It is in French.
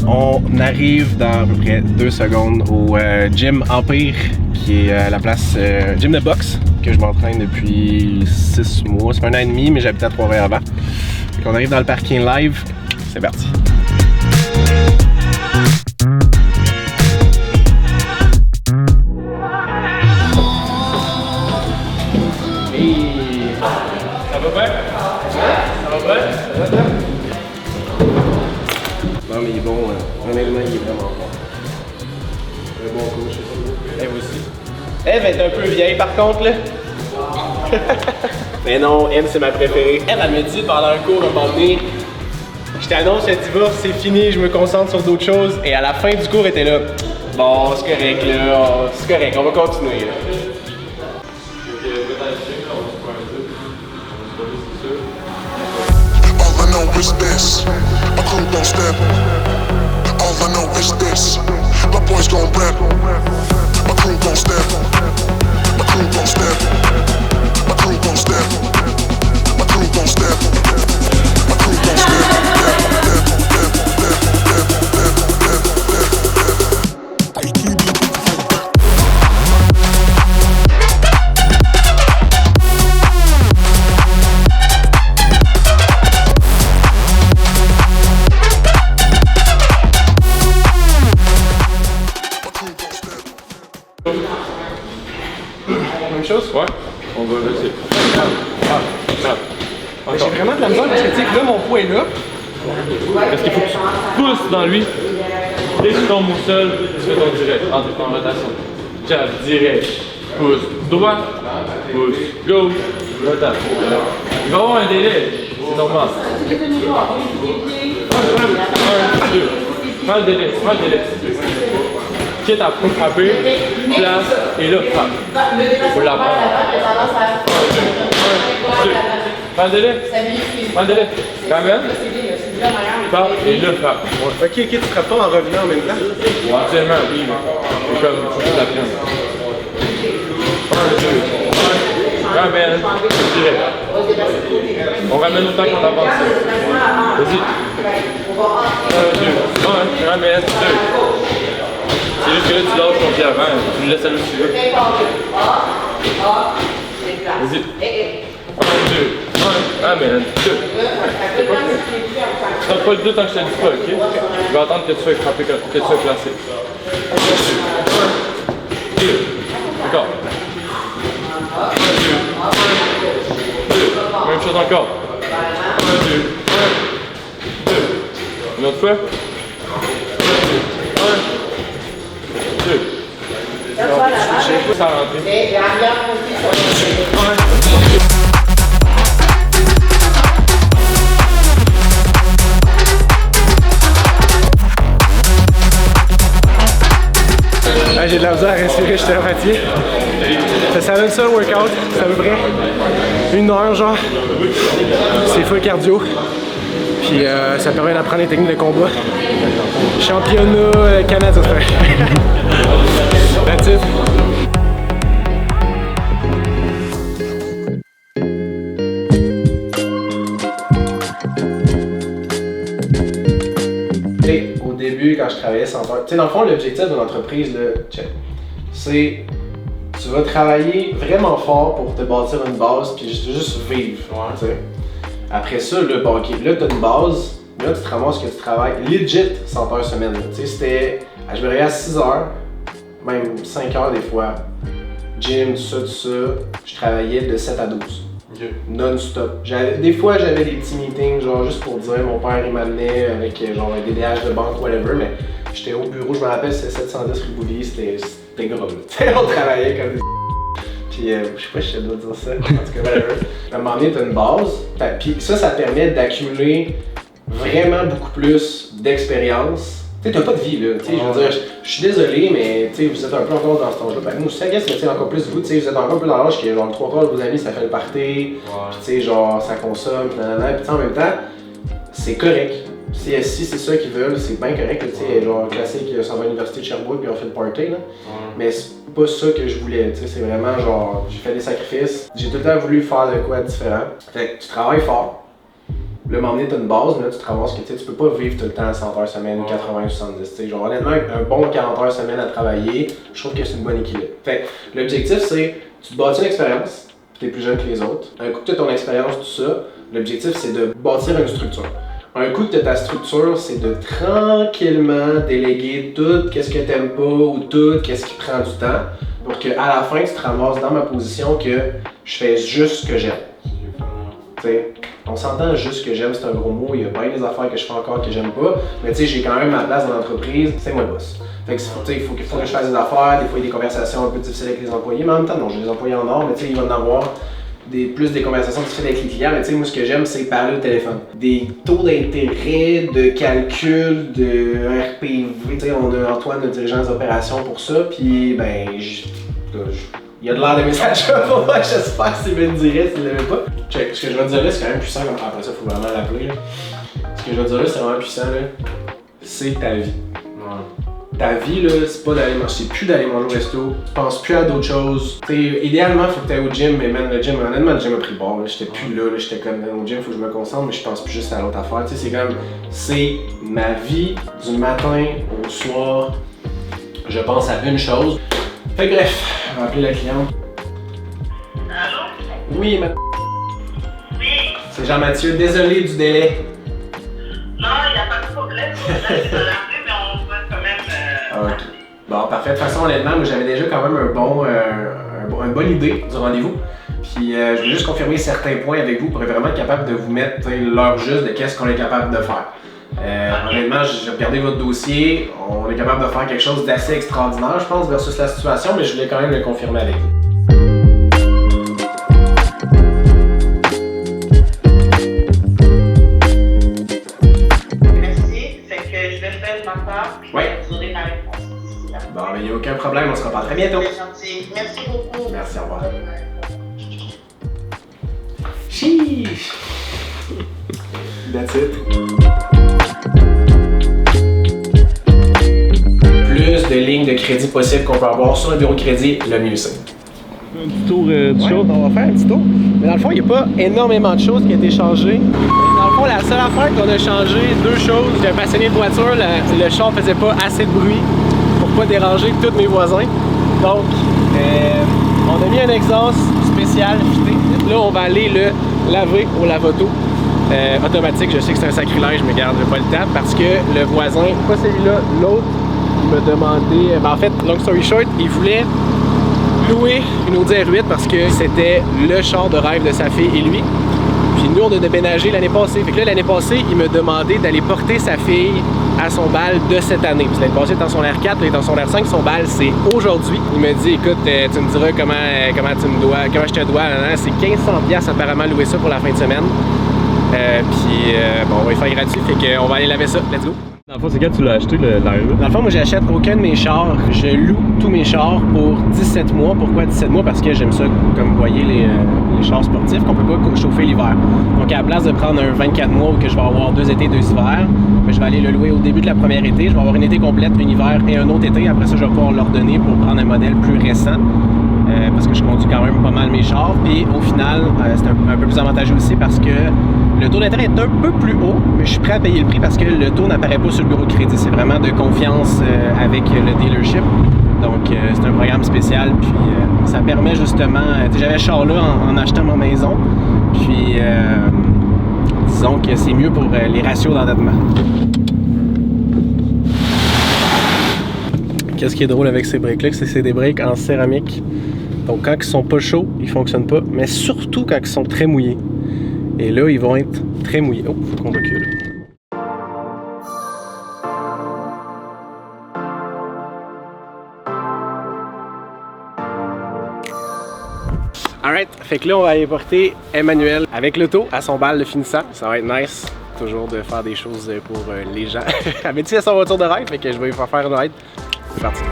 On arrive dans à peu près 2 secondes au Gym Empire, qui est la place gym de boxe, que je m'entraîne depuis 6 mois. Ça fait 1 an et demi, mais j'habitais à Trois-Rivières avant. Donc on arrive dans le parking live. C'est parti. Ça va bien? Ça va bien? Non mais il est bon, honnêtement il est vraiment bon. Un bon coach. Elle aussi. Eve est un peu vieille par contre là. Mais non, Eve c'est ma préférée. Elle me dit pendant un cours un moment donné, je t'annonce le divorce, c'est fini, je me concentre sur d'autres choses. Et à la fin du cours, elle était là. Bon, c'est correct là, c'est correct, on va continuer là. All I know is this, my crew gon' step. All I know is this, my boys gon' rap. My crew gon' step. My crew gon' step. My crew gon' step. My crew gon' step. My crew gon' step. Même chose? Ouais, on va laisser. J'ai vraiment de la misère parce que tu sais que là mon poids est là. Parce qu'il faut que tu pousses dans lui. Dès que tu tombes au sol, tu fais ton direct. En rotation. Jab, direct. Pousse. Droit. Pousse. Gauche. Rotation. Il va y avoir un délai. C'est normal. 1, 2. Prends le délai. Prends le délai. Quitte à frapper, place et là, frappe. Faut l'apprendre. 1, 2. Prends le délai. Prends le délai. Ramène. Frappe et là, frappe. Ok, tu frappes pas en revenant en même temps? Ouais, absolument, oui. C'est comme, faut que tu l'apprennes. 1, 2. Ramène. Direct. On ramène autant qu'on avance. Vas-y. 1, 2. 1, ramène. 2. C'est juste que là, tu lâches ton pied avant, tu le laisses aller où tu veux. Vas-y. 1, 2, 1, ramène, 2. Tu ne pas le 2 tant que je te le dis pas, ok? Je vais attendre que tu sois frappé, que tu sois placé. 1, 2. D'accord. 1, 2, 2. Même chose encore. 1, 2, 1, 2. Une autre fois. 1, 2, 1. 2. Ça rentre. J'ai de la misère à respirer, je suis tellement fatigué. Ça donne ça le workout, c'est à peu près 1 heure genre. C'est full cardio. Puis ça permet d'apprendre les techniques de combat. Championnat Canada, that's it. Au début, quand je travaillais 100 heures, tu sais, dans le fond, l'objectif d'une entreprise, c'est tu vas travailler vraiment fort pour te bâtir une base puis juste vivre. Ouais. Après ça, là, bon, ok, là, t'as une base, là, tu te ramasses que tu travailles legit 100 heures semaine. Tu sais, c'était. Je me réveillais à 6 heures, même 5 heures des fois. Gym, tout ça. Je travaillais de 7 à 12. Okay. Non-stop. Des fois, j'avais des petits meetings, genre juste pour dire, mon père, il m'amenait avec genre un DDH de banque, whatever, mais j'étais au bureau, je me rappelle, c'était 710 rue Bouvier, c'était gros. On travaillait comme des. Puis, je sais pas si je dois dire ça, en tout cas, whatever. À un moment donné, t'as une base, puis ça permet d'accumuler vraiment beaucoup plus d'expérience. Tu sais, t'as pas de vie, là. Tu sais, je veux dire, je suis désolé, mais tu sais, vous êtes un peu encore dans cet âge-là. Ben, moi, je sais, mais tu sais, encore plus vous, tu sais, vous êtes encore un peu dans l'âge que, genre, le 3/4 de vos amis, ça fait le party, puis tu sais, genre, ça consomme, puis nanana, puis en même temps, c'est correct. Si c'est ça qu'ils veulent, c'est bien correct, tu sais, genre, classique, ils s'en va à l'université de Sherbrooke, puis on fait le party, là. Mais c'est pas ça que je voulais, tu sais, c'est vraiment, genre, j'ai fait des sacrifices. J'ai tout le temps voulu faire de quoi de différent. Fait que tu travailles fort. Là, à un moment donné, t'as une base, mais là, tu te ramasses que tu peux pas vivre tout le temps à 100 heures semaine, 80, 70. Genre, honnêtement, un bon 40 heures semaine à travailler, je trouve que c'est une bonne équilibre. Fait que l'objectif, c'est tu te bâtis une expérience, tu es plus jeune que les autres. Un coup que tu as ton expérience, tout ça, l'objectif, c'est de bâtir une structure. Un coup que tu as ta structure, c'est de tranquillement déléguer tout ce que tu n'aimes pas ou tout ce qui prend du temps pour qu'à la fin, tu te ramasses dans ma position que je fais juste ce que j'aime. T'sais, on s'entend juste ce que j'aime, c'est un gros mot, il y a bien des affaires que je fais encore que j'aime pas, mais tu sais, j'ai quand même ma place dans l'entreprise, c'est moi le boss. Fait que il faut que je fasse des affaires, des fois il y a des conversations un peu difficiles avec les employés, mais en même temps, non, j'ai des employés en or, mais tu sais, il va en avoir plus des conversations difficiles avec les clients, mais tu sais, moi ce que j'aime, c'est parler au téléphone. Des taux d'intérêt, de calcul, de RPV, tu sais, on a Antoine, le dirigeant des opérations pour ça, puis ben, il y a de l'air de message pour moi, j'espère que c'est bien direct s'il ne l'aimait pas. Check, ce que je vais te dire là, c'est quand même puissant, comme après ça, il faut vraiment l'appeler. Ce que je vais te dire là, c'est vraiment puissant, là. C'est ta vie. Ouais. Ta vie, là, c'est pas d'aller manger, c'est plus d'aller manger au resto, tu penses plus à d'autres choses. T'sais, idéalement, il faut que tu ailles au gym, mais même le gym, honnêtement, le gym a pris bord, j'étais plus là, j'étais comme au gym, il faut que je me concentre, mais je pense plus juste à l'autre affaire. T'sais, c'est comme, c'est ma vie du matin au soir, je pense à une chose. Fait que bref, on va appeler la cliente. Allô? Oui, madame. Oui. C'est Jean-Mathieu, désolé du délai. Non, il n'y a pas de problème. Je vais l'appeler, mais on va quand même. Ok. Bon, parfait. De toute façon, honnêtement, moi j'avais déjà quand même une bonne idée du rendez-vous. Puis je voulais juste confirmer certains points avec vous pour être vraiment capable de vous mettre l'heure juste de qu'est-ce qu'on est capable de faire. Honnêtement, j'ai regardé votre dossier, on est capable de faire quelque chose d'assez extraordinaire, je pense, versus la situation, mais je voulais quand même le confirmer avec vous. Merci. Fait que je vais faire ma part, puis Ouais. vous aurez ma réponse d'ici là. Bon, ben il n'y a aucun problème, on se reparle très bientôt. C'est gentil. Merci beaucoup. Merci, au revoir. Chiche! That's it. Plus de lignes de crédit possibles qu'on peut avoir sur un bureau de crédit, le mieux c'est. Un petit tour du show. On va faire un petit tour. Mais dans le fond, il n'y a pas énormément de choses qui ont été changées. Dans le fond, la seule affaire qu'on a changé, deux choses. J'ai un passionné de voiture, le char faisait pas assez de bruit pour pas déranger tous mes voisins. Donc, on a mis un exhaust spécial fité. Là, on va aller le laver au lave-auto. Automatique, je sais que c'est un sacrilège, mais garde, j'ai pas le temps parce que le voisin, pas celui-là, l'autre, il m'a demandé, en fait, long story short, il voulait louer une Audi R8 parce que c'était le char de rêve de sa fille et lui. Puis nous, on a déménagé l'année passée. Fait que là, l'année passée, il m'a demandé d'aller porter sa fille à son bal de cette année. Puis l'année passée, il est en son R4, là, il est en son R5, son bal, c'est aujourd'hui. Il m'a dit, écoute, tu me diras comment je te dois. C'est 1500$ apparemment louer ça pour la fin de semaine. Bon, on va y faire gratuit, fait qu'on va aller laver ça. Let's go! Dans le fond, c'est quand tu l'as acheté, le R8? Dans le fond, moi, j'achète aucun de mes chars. Je loue tous mes chars pour 17 mois. Pourquoi 17 mois? Parce que j'aime ça, comme vous voyez, les chars sportifs, qu'on peut pas chauffer l'hiver. Donc, à la place de prendre un 24 mois où que je vais avoir 2 étés, 2 hivers, je vais aller le louer au début de la première été. Je vais avoir une été complète, un hiver et un autre été. Après ça, je vais pouvoir l'ordonner pour prendre un modèle plus récent. Parce que je conduis quand même pas mal mes chars. Puis au final, c'est un peu plus avantageux aussi parce que le taux d'intérêt est un peu plus haut, mais je suis prêt à payer le prix parce que le taux n'apparaît pas sur le bureau de crédit. C'est vraiment de confiance avec le dealership. Donc c'est un programme spécial. Puis ça permet justement... J'avais ce char-là en achetant ma maison. Puis disons que c'est mieux pour les ratios d'endettement. Qu'est-ce qui est drôle avec ces breaks-là, c'est que c'est des breaks en céramique. Donc quand ils sont pas chauds, ils fonctionnent pas, mais surtout quand ils sont très mouillés. Et là, ils vont être très mouillés. Oh, faut qu'on recule. Alright, fait que là, on va aller porter Emmanuel avec l'auto à son bal de finissant. Ça va être nice, toujours de faire des choses pour les gens. Elle m'a dit à son voiture de rêve, fait que je vais lui faire une ride. C'est parti.